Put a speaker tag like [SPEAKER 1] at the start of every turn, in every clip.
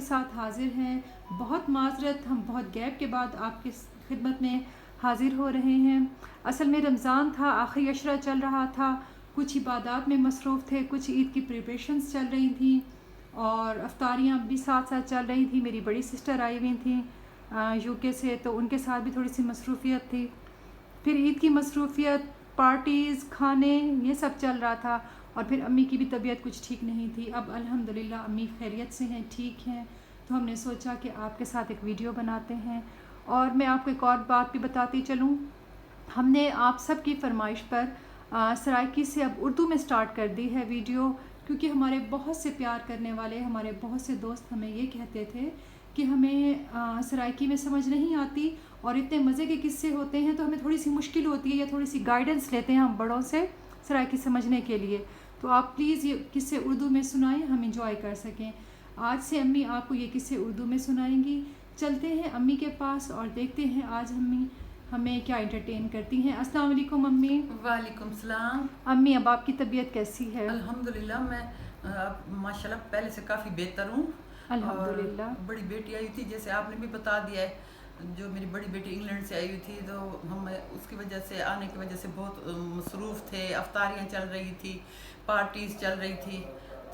[SPEAKER 1] ساتھ حاضر ہیں. بہت معذرت، ہم بہت گیپ کے بعد آپ کی خدمت میں حاضر ہو رہے ہیں. اصل میں رمضان تھا، آخری عشرہ چل رہا تھا، کچھ عبادات میں مصروف تھے، کچھ عید کی پریپریشنز چل رہی تھیں اور افطاریاں بھی ساتھ ساتھ چل رہی تھیں. میری بڑی سسٹر آئی ہوئی تھیں یو کے سے، تو ان کے ساتھ بھی تھوڑی سی مصروفیت تھی. پھر عید کی مصروفیت، پارٹیز، کھانے، یہ سب چل رہا تھا. اور پھر امی کی بھی طبیعت کچھ ٹھیک نہیں تھی. اب الحمدللہ امی خیریت سے ہیں، ٹھیک ہیں. تو ہم نے سوچا کہ آپ کے ساتھ ایک ویڈیو بناتے ہیں. اور میں آپ کو ایک اور بات بھی بتاتی چلوں، ہم نے آپ سب کی فرمائش پر سرائکی سے اب اردو میں سٹارٹ کر دی ہے ویڈیو، کیونکہ ہمارے بہت سے پیار کرنے والے، ہمارے بہت سے دوست ہمیں یہ کہتے تھے کہ ہمیں سرائکی میں سمجھ نہیں آتی اور اتنے مزے کے قصے ہوتے ہیں تو ہمیں تھوڑی سی مشکل ہوتی ہے یا تھوڑی سی گائیڈنس لیتے ہیں ہم بڑوں سے سرائکی سمجھنے کے لیے. تو آپ پلیز یہ قصے اردو میں سنائیں، ہم انجوائے کر سکیں. آج سے امی آپ کو یہ قصے اردو میں سنائیں گی. چلتے ہیں امی کے پاس اور دیکھتے ہیں آج امی ہمیں کیا انٹرٹین کرتی ہیں. السلام علیکم امی.
[SPEAKER 2] وعلیکم السلام.
[SPEAKER 1] امی اب آپ کی طبیعت کیسی ہے؟
[SPEAKER 2] الحمدللہ میں ماشاءاللہ پہلے سے کافی بہتر ہوں.
[SPEAKER 1] الحمدللہ.
[SPEAKER 2] اور بڑی بیٹی آئی تھی، جیسے آپ نے بھی بتا دیا ہے، جو میری بڑی بیٹی انگلینڈ سے آئی ہوئی تھی، تو ہم اس کی وجہ سے آنے کی وجہ سے بہت مصروف تھے. افطاریاں چل رہی تھی، پارٹیز چل رہی تھی،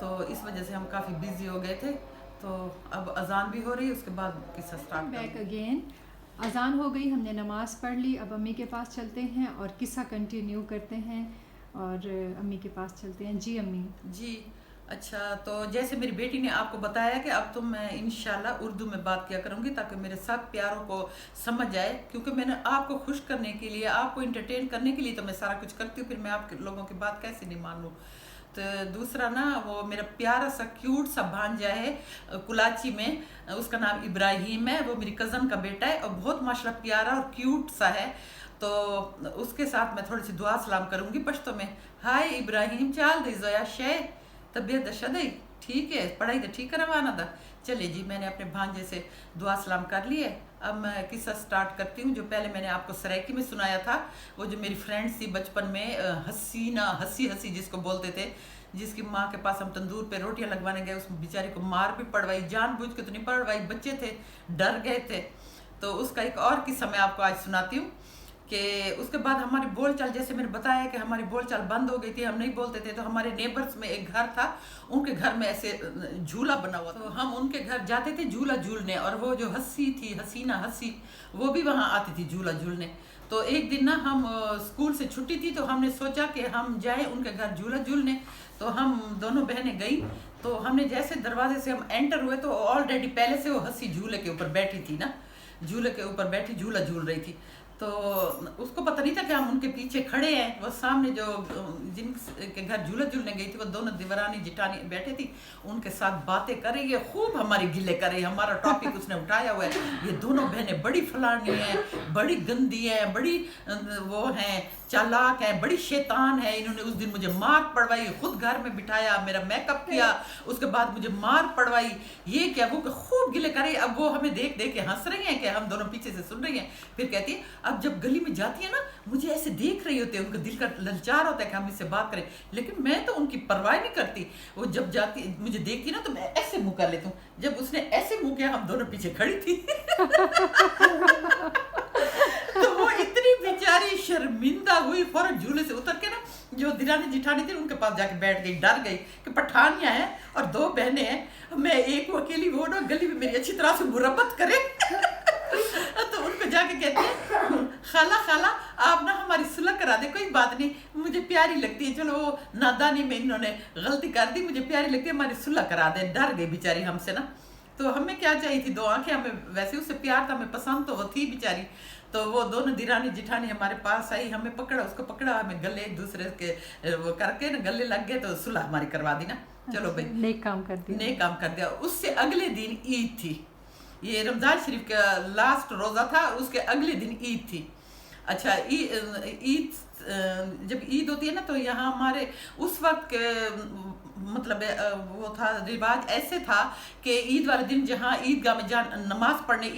[SPEAKER 2] تو اس وجہ سے ہم کافی بیزی ہو گئے تھے. تو اب اذان بھی ہو رہی ہے، اس کے بعد قصہ سٹارٹ
[SPEAKER 1] بیک اگین. اذان ہو گئی، ہم نے نماز پڑھ لی. اب امی کے پاس چلتے ہیں اور قصہ کنٹینیو کرتے ہیں اور امی کے پاس چلتے ہیں. جی امی.
[SPEAKER 2] جی اچھا، تو جیسے میری بیٹی نے آپ کو بتایا کہ اب تو میں انشاءاللہ اردو میں بات کیا کروں گی تاکہ میرے سب پیاروں کو سمجھ آئے، کیونکہ میں نے آپ کو خوش کرنے کے لیے، آپ کو انٹرٹین کرنے کے لیے تو میں سارا کچھ کرتی ہوں، پھر میں آپ لوگوں کی بات کیسے نہیں مان لوں. تو دوسرا نا، وہ میرا پیارا سا کیوٹ سا بھانجا ہے کلاچی میں، اس کا نام ابراہیم ہے، وہ میری کزن کا بیٹا ہے اور بہت ماشاءاللہ پیارا اور کیوٹ سا ہے. تو اس کے ساتھ میں تھوڑی سی دعا سلام کروں گی پشتو میں. ہائے ابراہیم، چال دی زویا شے طبیعت شدئی ٹھیک ہے، پڑھائی تو ٹھیک کروانا تھا. چلے جی، میں نے اپنے بھانجے سے دعا سلام کر لی ہے. اب میں قصہ سٹارٹ کرتی ہوں. جو پہلے میں نے آپ کو سرائکی میں سنایا تھا، وہ جو میری فرینڈ تھی بچپن میں، حسینہ، ہنسی جس کو بولتے تھے، جس کی ماں کے پاس ہم تندور پہ روٹیاں لگوانے گئے، اس بیچاری کو مار بھی پڑوائی، جان بوجھ کے تو نہیں پڑوائی، بچے تھے ڈر گئے تھے. تو اس کا ایک اور قصہ میں آپ کو آج سناتی ہوں کہ اس کے بعد ہماری بول چال، جیسے میں نے بتایا کہ ہماری بول چال بند ہو گئی تھی، ہم نہیں بولتے تھے. تو ہمارے نیبرز میں ایک گھر تھا، ان کے گھر میں ایسے جھولا بنا ہوا تھا، تو ہم ان کے گھر جاتے تھے جھولا جھولنے، اور وہ جو ہنسی تھی، حسینہ ہنسی، وہ بھی وہاں آتی تھی جھولا جھولنے. تو ایک دن نا، ہم اسکول سے چھٹی تھی تو ہم نے سوچا کہ ہم جائیں ان کے گھر جھولا جھولنے. تو ہم دونوں بہنیں گئی. تو ہم نے جیسے دروازے سے ہم انٹر ہوئے تو آلریڈی پہلے سے وہ ہنسی جھولے کے اوپر بیٹھی تھی نا، جھولے کے اوپر بیٹھی جھولا جھول رہی تھی. تو اس کو پتہ نہیں تھا کہ ہم ان کے پیچھے کھڑے ہیں. وہ سامنے جو جن کے گھر جھولا جھولنے گئی تھی، وہ دونوں دیورانی جٹانی بیٹھے تھی، ان کے ساتھ باتیں کر رہی ہے، خوب ہماری گلے کر رہی ہے. ہمارا ٹاپک اس نے اٹھایا ہوا ہے، یہ دونوں بہنیں بڑی فلانی ہیں، بڑی گندی ہیں، بڑی وہ ہیں، چالاک ہیں، بڑی شیطان ہے. انہوں نے اس دن مجھے مار پڑوائی، خود گھر میں بٹھایا، میرا میک اپ کیا، اس کے بعد مجھے مار پڑوائی، یہ کیا وہ، خوب گلے کر رہی ہے. اب وہ ہمیں دیکھ دیکھ کے ہنس رہی ہیں کہ ہم دونوں پیچھے سے سن رہی ہیں. پھر کہتی ہے، اب جب گلی میں جاتی ہے نا، مجھے ایسے دیکھ رہی ہوتے ہیں، ان کا دل کا للچار ہوتا ہے کہ ہم اس سے بات کریں، لیکن میں تو ان کی پرواہ نہیں کرتی. وہ جب جاتی مجھے دیکھتی نا تو میں ایسے منہ کر لیتا ہوں. جب اس نے ایسے منہ کیا، ہم دونوں پیچھے کھڑی تھی. تو وہ اتنی بیچاری شرمندہ ہوئی، فوراً جھولے سے اتر کے نا، جو دیرانی جٹھانی تھی ان کے پاس جا کے بیٹھ گئی. ڈر گئی کہ پٹھانیاں ہیں اور دو بہنیں ہیں، میں ایک اکیلی، وہ نا گلی میں میری اچھی طرح سے مرمت کرے. تو ان کو جا کے کہتی ہے، خالہ آپ نا ہماری صلح کرا دیں، کوئی بات نہیں، مجھے پیاری لگتی ہے. چلو وہ نادانی میں انہوں نے غلطی کر دی، مجھے پیاری لگتی ہے، ہماری صلح کرا دیں. ڈر گئی بیچاری ہم سے نا. تو ہمیں کیا چاہیے تھی، دو آنکھیں، ہمیں ویسے اس سے پیار تھا، ہمیں پسند تو وہ تھی بیچاری. تو وہ دونوں دیرانی جٹھانی ہمارے پاس آئی، ہمیں پکڑا، اس کو پکڑا، ہمیں گلے ایک دوسرے کے وہ کر کے نا گلے لگ گئے. تو صلح ہماری کروا دی نا. چلو بھائی،
[SPEAKER 1] نیک کام کر دیا،
[SPEAKER 2] نیک کام کر دیا. اس سے اگلے دن عید تھی، یہ رمضان شریف کا لاسٹ روزہ تھا، اس کے اگلے دن عید تھی. اچھا، عید جب عید ہوتی ہے نا تو یہاں ہمارے اس وقت मतलब वो था रिवाज ऐसे था कि ईद वाले दिन जहाँ ईदगाह में नमाज पढ़ने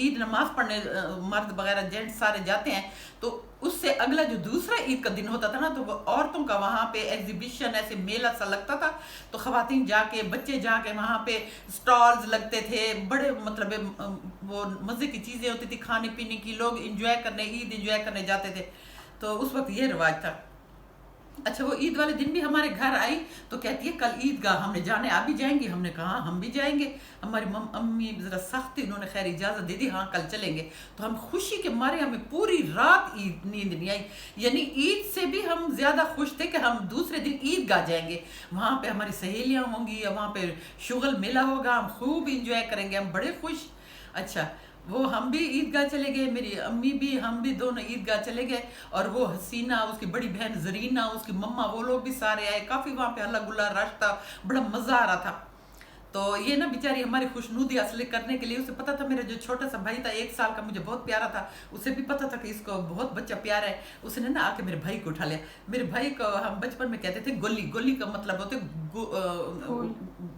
[SPEAKER 2] मर्द वगैरह जेंट्स सारे जाते हैं, तो उससे अगला जो दूसरा ईद का दिन होता था ना, तो वो औरतों का वहाँ पे एग्जीबिशन ऐसे मेला सा लगता था। तो ख़वातीन जाके, बच्चे जाके वहाँ पे स्टॉल्स लगते थे, बड़े मतलब वो मज़े की चीज़ें होती थी खाने पीने की, लोग इंजॉय करने, ईद इंजॉय करने जाते थे। तो उस वक्त ये रिवाज था। अच्छा, वो ईद वाले दिन भी हमारे घर आई तो कहती है कल ईदगाह हमने जाने, आप भी जाएंगे? हमने कहा हम भी जाएंगे। हमारी अम्मी ज़रा सख्त थी, उन्होंने खैर इजाज़त दे दी, हाँ कल चलेंगे। तो हम खुशी के मारे, हमें पूरी रात नींद नहीं आई, यानी ईद से भी हम ज़्यादा खुश थे कि हम दूसरे दिन ईदगाह जाएंगे, वहाँ पे हमारी सहेलियाँ होंगी, वहाँ पे शुगल मेला होगा, हम खूब इंजॉय करेंगे, हम बड़े खुश। अच्छा, वो हम भी ईदगाह चले गए, मेरी अम्मी भी, हम भी दोनों ईदगाह चले गए। और वो हसीना, उसकी बड़ी बहन जरीना, उसकी मम्मा, वो लोग भी सारे आए। काफ़ी वहाँ पे हल्ला गुल्ला रश था, बड़ा मज़ा आ रहा था। तो ये ना बेचारी हमारी खुशनुदी हासिल करने के लिए, उसे पता था मेरा जो छोटा सा भाई था 1 साल का, मुझे बहुत प्यारा था, उसे भी पता था कि इसको बहुत बच्चा प्यारा है। उसने ना आके मेरे भाई को उठा लिया। मेरे भाई को हम बचपन में कहते थे गोली, गोली का मतलब होते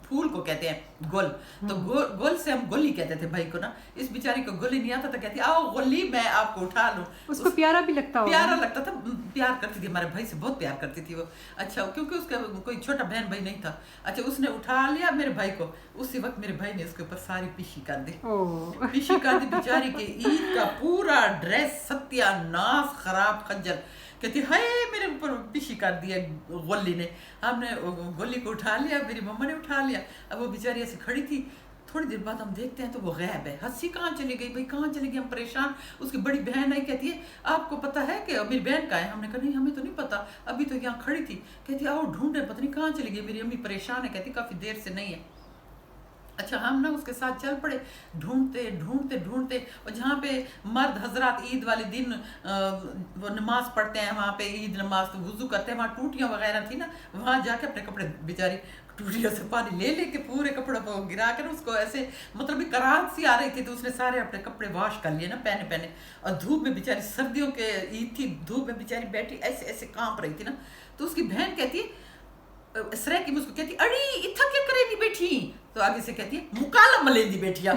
[SPEAKER 2] फूल को कहते हैं गोल, तो गोल से हम गोली कहते थे भाई को ना। इस बेचारी को गोली नहीं आता था, कहती आओ गोली मैं आपको उठा लूँ।
[SPEAKER 1] उसको प्यारा भी लगता होगा।
[SPEAKER 2] प्यारा लगता था, प्यार करती थी, हमारे भाई से बहुत प्यार करती थी वो। अच्छा, क्योंकि उसका कोई छोटा बहन भाई नहीं था। अच्छा, उसने उठा लिया मेरे भाई को, उसी वक्त मेरे भाई ने उसके ऊपर सारी पीशी कर दी। पीशी कर दी बेचारी के, ईद का पूरा ड्रेस सत्यानाश, खराब, खज्जल। कहती हाय मेरे ऊपर पीशी कर दिया गोली ने। हमने गोली को उठा लिया, मेरी मम्मा ने उठा लिया। अब वो बेचारी ऐसे खड़ी थी, थोड़ी देर बाद हम देखते हैं तो वो गायब है। हंसी कहाँ चली गई भाई, कहाँ चली गई? हम परेशान। उसकी बड़ी बहन आई, कहती है आपको पता है कि मेरी बहन का है? हमने कहा नहीं, हमें तो नहीं पता, अभी तो यहाँ खड़ी थी। कहती आओ ढूंढे, पता नहीं कहाँ चली गई, मेरी अम्मी परेशान है, कहती काफ़ी देर से नहीं है। अच्छा, हम ना उसके साथ चल पड़े, ढूंढते ढूंढते ढूंढते, और जहाँ पे मर्द हजरात ईद वाले दिन वो नमाज पढ़ते हैं, वहाँ पे ईद नमाज तो वुज़ू करते हैं, वहाँ टूटियाँ वगैरह थी ना, वहाँ जाके अपने कपड़े, बेचारी टूटियों से पानी ले लेके पूरे कपड़ों को गिरा कर, उसको ऐसे मतलब भी कराहत सी आ रही थी, तो उसने सारे अपने कपड़े वॉश कर लिए ना पहने। और धूप में बेचारी, सर्दियों के ईद थी, धूप में बेचारी बैठी ऐसे ऐसे कांप रही थी ना। तो उसकी बहन कहती है, सरे की मुझको कहती अड़ी इतना क्या करेगी बैठी? तो आगे से कहती है मुकाला मलेंदी बैठिया।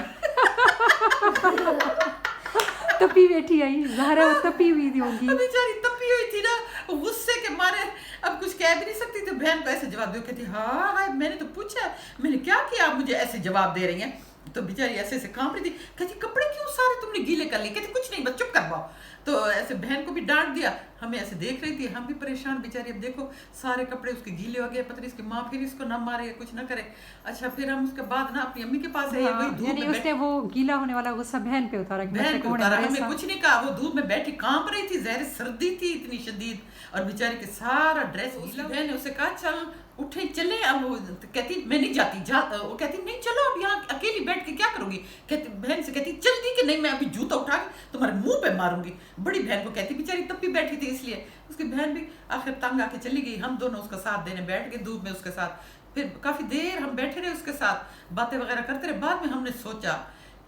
[SPEAKER 1] तपी बैठी आई, ज़ाहिर है वो तपी हुई थी होगी।
[SPEAKER 2] बेचारी तपी हुई थी ना, गुस्से के मारे अब कुछ कह भी नहीं सकती। तो बहन को ऐसे जवाब दो, कहती हाँ मैंने तो पूछा, मैंने क्या किया, आप मुझे ऐसे जवाब दे रही हैं? तो बेचारी ऐसे ऐसे कांप रही थी, कहती कपड़े क्यों सारे तुमने गीले कर लिए? कहती कुछ नहीं, बस चुप करवाओ। तो ऐसे बहन को भी डांट दिया, हमें ऐसे देख रही थी, हम भी परेशान। बेचारी अब देखो सारे कपड़े उसके गीले हो गए, पता नहीं इसकी माँ फिर इसको ना मारे, कुछ ना करे। अच्छा, फिर हम उसके बाद ना अपनी अम्मी के पास है, वही धूप में
[SPEAKER 1] उसने वो गीला होने वाला गुस्सा बहन पे उतारा,
[SPEAKER 2] बहन पे उतारा, हमें कुछ नहीं कहा। वो धूप में बैठी कांप रही थी, ज़ाहिर सर्दी थी इतनी शदीद, और बेचारी के सारा ड्रेस गीला। बहन ने उसे कहा चल उठे चले। अब वो कहती मैं नहीं जाती, वो कहती नहीं चलो, अब यहाँ अकेली बैठ के क्या करोगी? कहती बहन से, कहती जल्दी कि नहीं मैं अभी जूता उठा के तुम्हारे मुंह पे मारूंगी। बड़ी बहन को कहती, बेचारी तब भी बैठी थी इसलिए। उसकी बहन भी आखिर तंग आके चली गई, हम दोनों उसका साथ देने बैठ गए धूप में उसके साथ। फिर काफ़ी देर हम बैठे रहे उसके साथ, बातें वगैरह करते रहे। बाद में हमने सोचा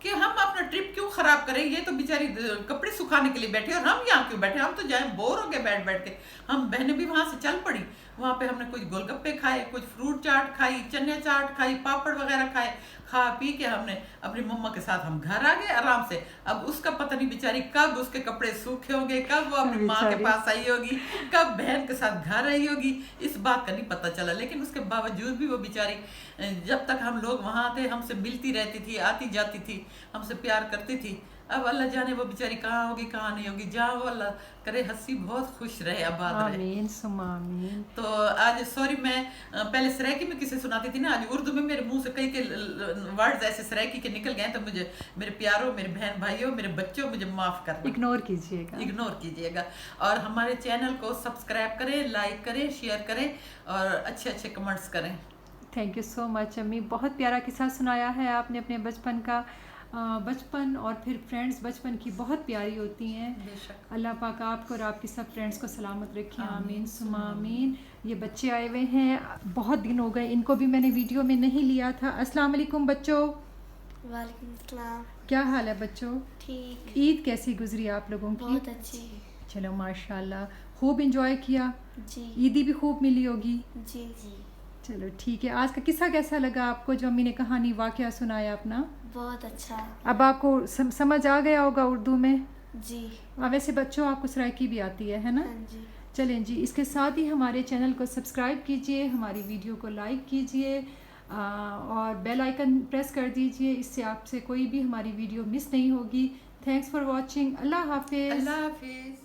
[SPEAKER 2] कि हम अपना ट्रिप क्यों ख़राब करें, ये तो बेचारी कपड़े सुखाने के लिए बैठे, और हम यहाँ क्यों बैठे? हम तो जाए, बोर हो गए बैठ बैठ के। हम बहनें भी वहाँ से चल पड़ी। वहाँ पे हमने कुछ गोलगप्पे खाए, कुछ फ्रूट चाट खाई, चने चाट खाई, पापड़ वगैरह खाए। खा पी के हमने अपनी मम्मा के साथ हम घर आ गए आराम से। अब उसका पता नहीं बेचारी कब उसके कपड़े सूखे होंगे, कब वो अपनी माँ के पास आई होगी, कब बहन के साथ घर आई होगी, इस बात का नहीं पता चला। लेकिन उसके बावजूद भी वो बेचारी, जब तक हम लोग वहाँ थे, हमसे मिलती रहती थी, आती जाती थी, हमसे प्यार करती थी। अब अल्लाह जाने वो बेचारी कहाँ होगी, कहाँ नहीं होगी। जहाँ वो अल्लाह करे हंसी बहुत खुश रहे, आबाद रहे।
[SPEAKER 1] आमीन सुम्मा आमीन।
[SPEAKER 2] तो आज सॉरी, मैं पहले सराइकी में किसे सुनाती थी ना, आज उर्दू में मेरे मुंह से कई के वर्ड्स ऐसे सराइकी के निकल गए, तो मुझे मेरे प्यारों, मेरे बहन भाइयों, मेरे बच्चों, मुझे माफ़ करना,
[SPEAKER 1] इग्नोर कीजिएगा।
[SPEAKER 2] और हमारे चैनल को सब्सक्राइब करें, लाइक करें, शेयर करें, और अच्छे अच्छे कमेंट्स करें।
[SPEAKER 1] थैंक यू सो मच अम्मी, बहुत प्यारा किस्सा सुनाया है आपने अपने बचपन का। बचपन और फिर फ्रेंड्स बचपन की बहुत प्यारी होती हैं। अल्लाह पाक आपको और आपके सब फ्रेंड्स को सलामत रखें, आमीन सुमा आमीन। ये बच्चे आए हुए हैं, बहुत दिन हो गए, इनको भी मैंने वीडियो में नहीं लिया था। अस्सलाम वालेकुम बच्चों।
[SPEAKER 3] वालेकुम सलाम।
[SPEAKER 1] क्या हाल है बच्चों?
[SPEAKER 3] ठीक।
[SPEAKER 1] ईद कैसी गुजरी आप लोगों की?
[SPEAKER 3] बहुत अच्छी।
[SPEAKER 1] चलो माशाल्लाह, खूब इंजॉय किया?
[SPEAKER 3] जी।
[SPEAKER 1] ईदी भी खूब मिली होगी?
[SPEAKER 3] जी जी।
[SPEAKER 1] चलो ठीक है। आज का किस्सा कैसा लगा आपको, जो अम्मी ने कहानी वाकया सुनाया अपना?
[SPEAKER 3] बहुत अच्छा।
[SPEAKER 1] अब आपको समझ आ गया होगा उर्दू में?
[SPEAKER 3] जी।
[SPEAKER 1] वैसे बच्चों आपको सराइकी भी आती है ना?
[SPEAKER 3] हाँ जी।
[SPEAKER 1] चलें जी, इसके साथ ही हमारे चैनल को सब्सक्राइब कीजिए, हमारी वीडियो को लाइक कीजिए और बेल आइकन प्रेस कर दीजिए, इससे आपसे कोई भी हमारी वीडियो मिस नहीं होगी। Thanks for watching. अल्लाह हाफिज़।
[SPEAKER 2] अल्लाह हाफिज़।